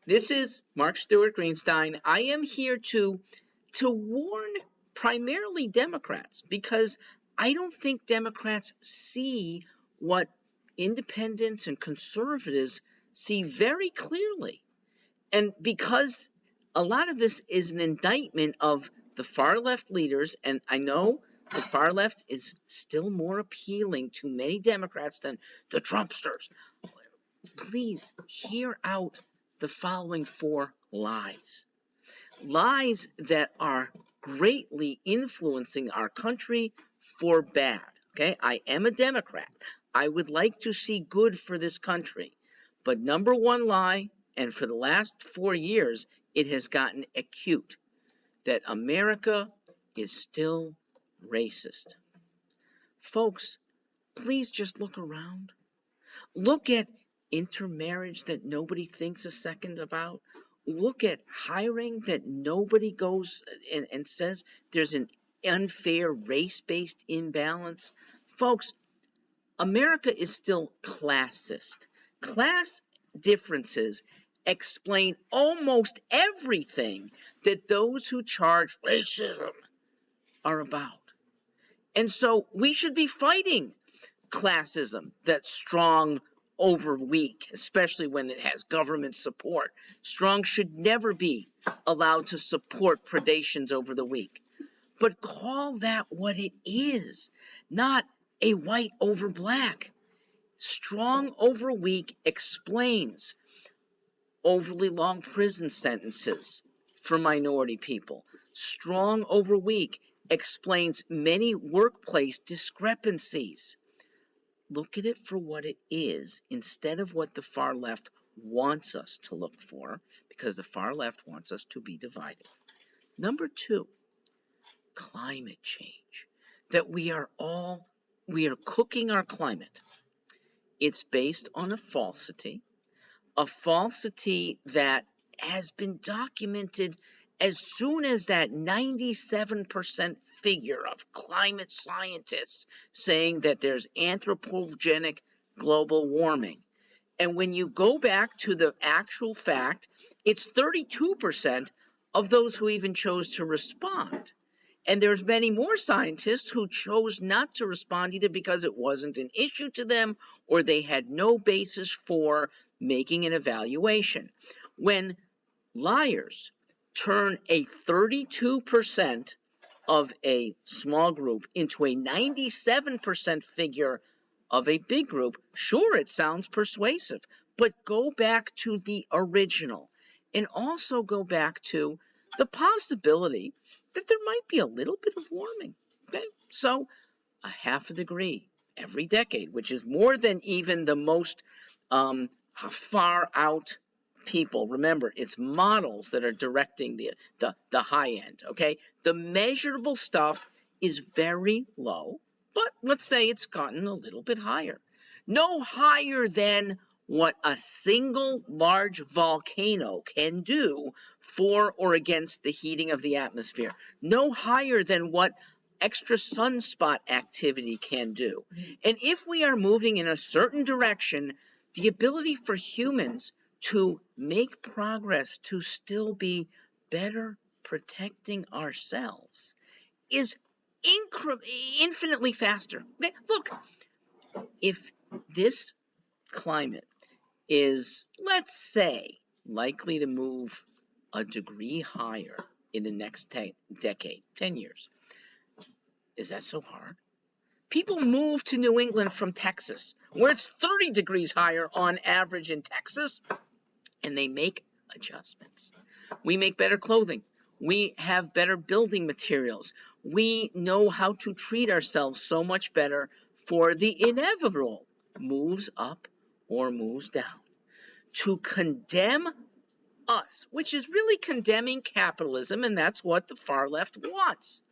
This is Mark Stewart Greenstein. I am here to warn primarily Democrats because I don't think Democrats see what independents and conservatives see very clearly. And because a lot of this is an indictment of the far left leaders, and I know the far left is still more appealing to many Democrats than the Trumpsters. Please hear out the following 4 lies. Lies that are greatly influencing our country for bad. Okay, I am a Democrat. I would like to see good for this country. But number one lie, and for the last 4 years, it has gotten acute, that America is still racist. Folks, please just look around. Look at intermarriage that nobody thinks a second about. Look at hiring that nobody goes and says there's an unfair race-based imbalance. Folks, America is still classist. Class differences explain almost everything that those who charge racism are about. And so we should be fighting classism that's strong over weak, especially when it has government support. Strong should never be allowed to support predations over the weak. But call that what it is, not a white over black. Strong over weak explains overly long prison sentences for minority people. Strong over weak explains many workplace discrepancies. Look at it for what it is instead of what the far left wants us to look for, because the far left wants us to be divided. Number 2, climate change. That we are cooking our climate. It's based on a falsity that has been documented as soon as that 97% figure of climate scientists saying that there's anthropogenic global warming. And when you go back to the actual fact, it's 32% of those who even chose to respond. And there's many more scientists who chose not to respond either because it wasn't an issue to them or they had no basis for making an evaluation. When liars turn a 32% of a small group into a 97% figure of a big group, sure, it sounds persuasive, but go back to the original and also go back to the possibility that there might be a little bit of warming. Okay? So a half a degree every decade, which is more than even the most far out people. Remember, it's models that are directing the high end. Okay? The measurable stuff is very low, but let's say it's gotten a little bit higher. No higher than what a single large volcano can do for or against the heating of the atmosphere. No higher than what extra sunspot activity can do. And if we are moving in a certain direction, the ability for humans to make progress to still be better protecting ourselves is infinitely faster. Okay? Look, if this climate is, let's say, likely to move a degree higher in the next decade, 10 years. Is that so hard? People move to New England from Texas, where it's 30 degrees higher on average in Texas, and they make adjustments. We make better clothing. We have better building materials. We know how to treat ourselves so much better for the inevitable moves up or moves down. To condemn us, which is really condemning capitalism, and that's what the far left wants.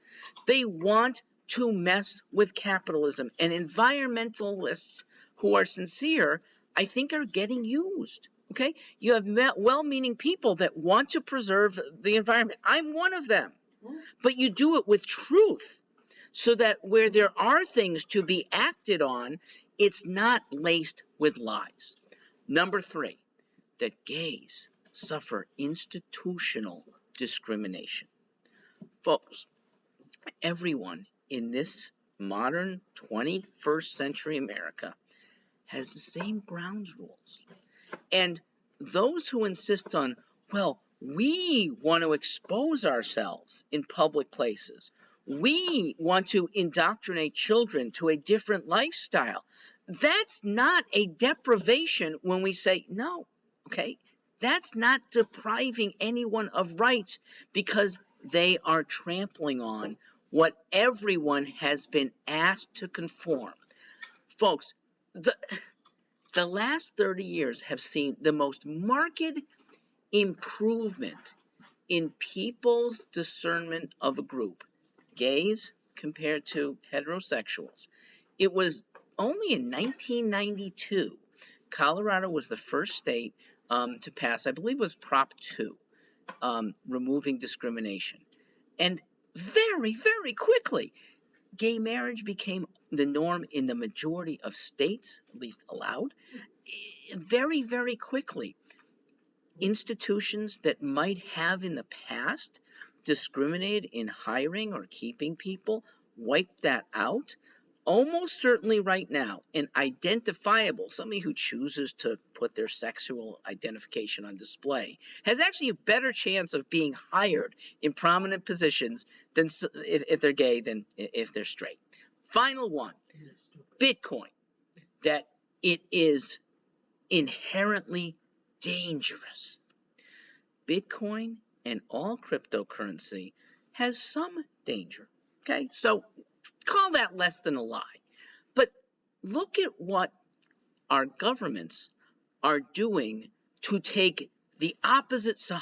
They want to mess with capitalism, and environmentalists who are sincere, I think, are getting used. Okay? You have well-meaning people that want to preserve the environment. I'm one of them. But you do it with truth, so that where there are things to be acted on, it's not laced with lies. Number 3, that gays suffer institutional discrimination. Folks, everyone in this modern 21st century America has the same ground rules. And those who insist on, well, we want to expose ourselves in public places, we want to indoctrinate children to a different lifestyle, that's not a deprivation when we say no, okay? That's not depriving anyone of rights because they are trampling on what everyone has been asked to conform. Folks, the last 30 years have seen the most marked improvement in people's discernment of a group, gays compared to heterosexuals. It was only in 1992, Colorado was the first state to pass, I believe it was Prop 2, removing discrimination. And very, very quickly, gay marriage became the norm in the majority of states, at least allowed. Very, very quickly, institutions that might have in the past discriminated in hiring or keeping people wiped that out. Almost certainly right now, an identifiable, somebody who chooses to put their sexual identification on display, has actually a better chance of being hired in prominent positions than if they're gay than if they're straight. Final one, Bitcoin, that it is inherently dangerous. Bitcoin and all cryptocurrency has some danger, okay? So call that less than a lie. But look at what our governments are doing to take the opposite side.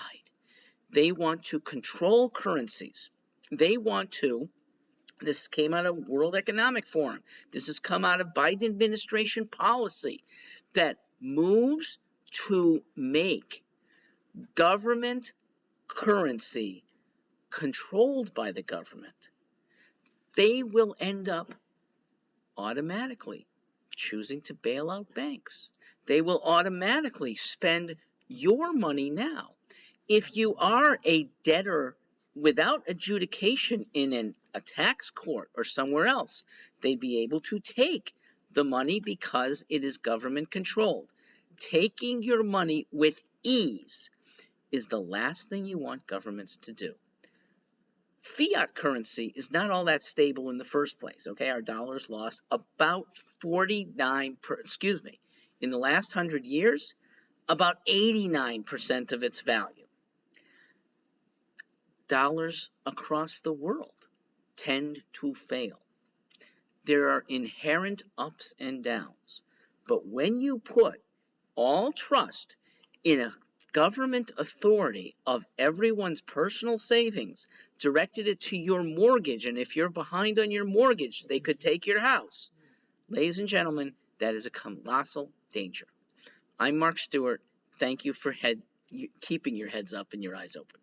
They want to control currencies. They want to, this came out of World Economic Forum, this has come out of Biden administration policy that moves to make government currency controlled by the government. They will end up automatically choosing to bail out banks. They will automatically spend your money now. If you are a debtor without adjudication in a tax court or somewhere else, they'd be able to take the money because it is government controlled. Taking your money with ease is the last thing you want governments to do. Fiat currency is not all that stable in the first place, okay? Our dollar's lost about in the last 100 years, about 89% of its value. Dollars across the world tend to fail. There are inherent ups and downs, but when you put all trust in a government authority of everyone's personal savings, directed it to your mortgage, and if you're behind on your mortgage, they could take your house. Ladies and gentlemen, that is a colossal danger. I'm Mark Stewart. Thank you for keeping your heads up and your eyes open.